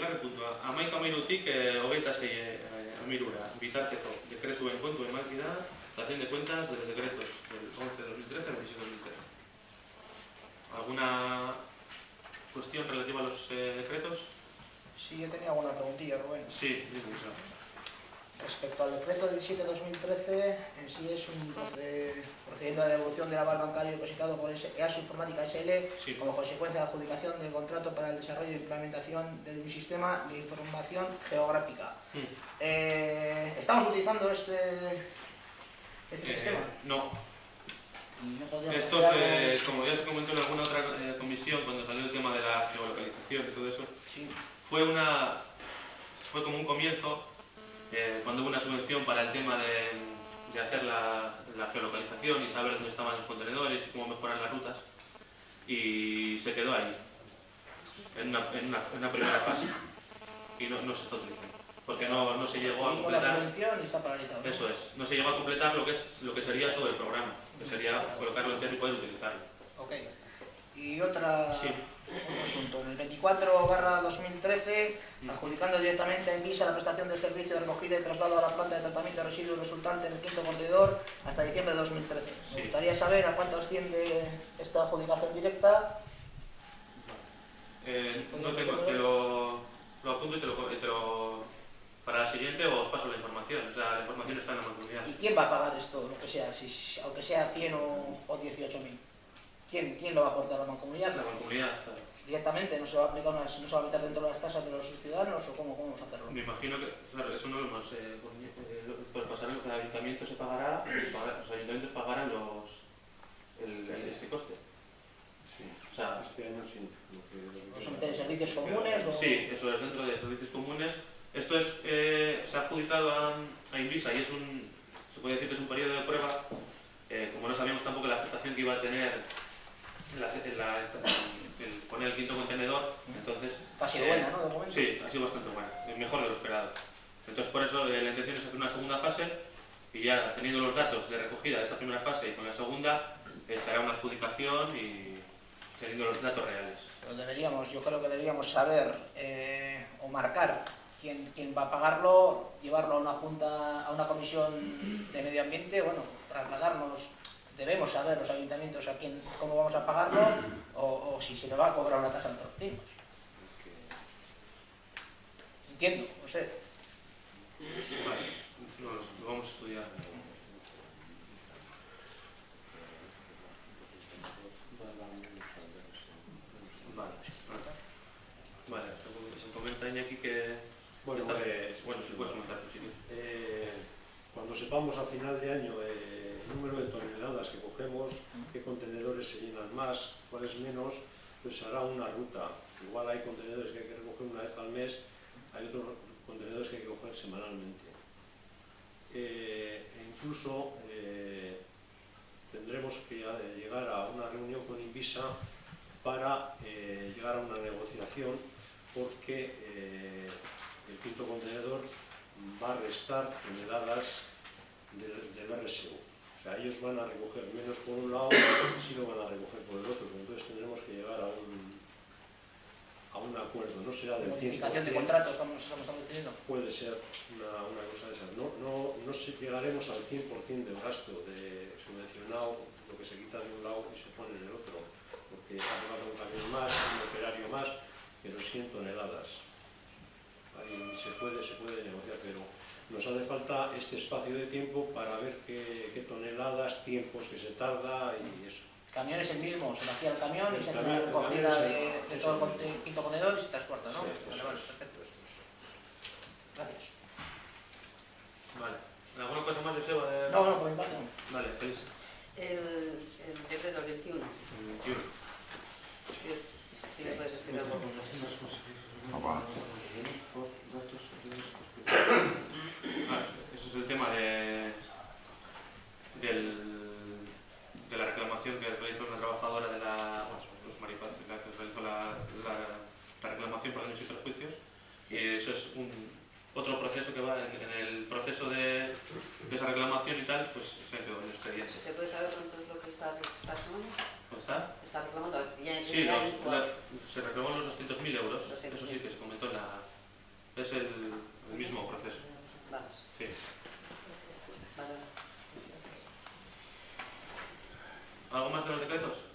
bigarren puntua. Hamaika minutik hogeita sei amirura. Bitarteko dekretuen kontuen makina, dación de cuentas de los decretos del 11 de 2013 al 26 de 2013. ¿Alguna cuestión relativa a los decretos? Sí, yo tenía alguna preguntilla, Rubén. Sí, digo eso. Respecto al decreto 17-2013, en sí es un procedimiento de devolución del aval bancario depositado por EASO Informática SL Sí. como consecuencia de la adjudicación del contrato para el desarrollo e implementación de un sistema de información geográfica. ¿Estamos utilizando este sistema? No. ¿No podríamos Estos, hacer algo? como ya se comentó en alguna otra comisión, cuando salió el tema de la geolocalización y todo eso, Sí. fue como un comienzo, cuando hubo una subvención para el tema de hacer la geolocalización y saber dónde estaban los contenedores y cómo mejorar las rutas, y se quedó ahí, en una primera fase, y no se está utilizando, porque no se llegó a Y con la completar. subvención está paralizado, ¿no? Eso es, no se llegó a completar lo que sería todo el programa, que sería colocarlo entero y poder utilizarlo. Ok. Y otro Sí. asunto. En el 24/2013, adjudicando directamente a Envisa la prestación del servicio de recogida y traslado a la planta de tratamiento de residuos resultante en el quinto contenedor hasta diciembre de 2013. Sí. Me gustaría saber a cuánto asciende esta adjudicación directa. No tengo, te lo apunto y te lo para la siguiente os paso la información. O sea, la información está en la mancomunidad. ¿Y quién va a pagar esto, lo que sea, aunque sea 100 o 18.000? ¿Quién lo va a aportar a la mancomunidad? La mancomunidad, claro. Directamente, ¿no se va a aplicar no se va a meter dentro de las tasas de los ciudadanos o cómo vamos a hacerlo? Me imagino que, claro, eso no lo hemos pues pasar lo que el ayuntamiento se pagará, los ayuntamientos pagarán este coste. Sí. O sea, Este año sí. ¿O se meten en servicios comunes? O... sí, eso es dentro de servicios comunes. Esto es, se ha adjudicado a Invisa y se puede decir que es un periodo de prueba. Como no sabíamos tampoco la afectación que iba a tener el poner el quinto contenedor, entonces... Ha sido buena, ¿no? De momento. Sí, ha sido bastante buena, mejor de lo esperado. Entonces por eso la intención es hacer una segunda fase y ya teniendo los datos de recogida de esta primera fase y con la segunda, se hará una adjudicación y teniendo los datos reales. Pero yo creo que deberíamos saber o marcar quién va a pagarlo, llevarlo a una junta, a una comisión de medio ambiente, bueno, trasladarnos. Debemos saber los ayuntamientos cómo vamos a pagarlo o si se le va a cobrar una tasa entre los vecinos. Entiendo, no sé. Vale, lo vamos a estudiar. Vale, se comenta Iñaki que... Bueno, si puedes comentar tú, sí. Cuando sepamos a final de año el número de toneladas que cogemos, qué contenedores se llenan más, cuáles menos, pues se hará una ruta. Igual hay contenedores que hay que recoger una vez al mes, hay otros contenedores que hay que coger semanalmente. Incluso tendremos que llegar a una reunión con Invisa para llegar a una negociación, porque el quinto contenedor va a restar toneladas del RSU. O sea, ellos van a recoger menos por un lado, sí lo van a recoger por el otro. Entonces tendremos que llegar a un acuerdo. No será del 100%. Modificación de contrato estamos diciendo. Puede ser una cosa de esas. No llegaremos al 100% del gasto de subvencionado, lo que se quita de un lado y se pone en el otro, porque hace falta un camión más, un operario más, pero 100 toneladas. Ahí se puede negociar, pero nos hace falta este espacio de tiempo para ver qué toneladas, tiempos que se tarda y eso. El camión es el mismo, se vacía el camión y se hace El una recogida camión de todo el quinto contenedor y se transporta, ¿no? Sí, Vale, perfecto. Gracias. Vale. ¿Alguna cosa más, Joseba? No, por mi parte no. Vale, feliz. El decreto 21, El 21. que es, si me puedes explicar un poco. Eso es el tema de la reclamación que realizó una trabajadora de los maripas, que realizó la reclamación por daños y perjuicios, y eso es otro proceso que va en el proceso de esa reclamación y tal, pues se quedó en el expediente. ¿Se puede saber cuánto es lo que está reclamando? ¿No está? ¿Está reclamando? Sí, se reclamó los 200.000 euros, eso sí que se comentó en Es el mismo proceso. Vale. Sí. Vale. ¿Algo más de los decretos?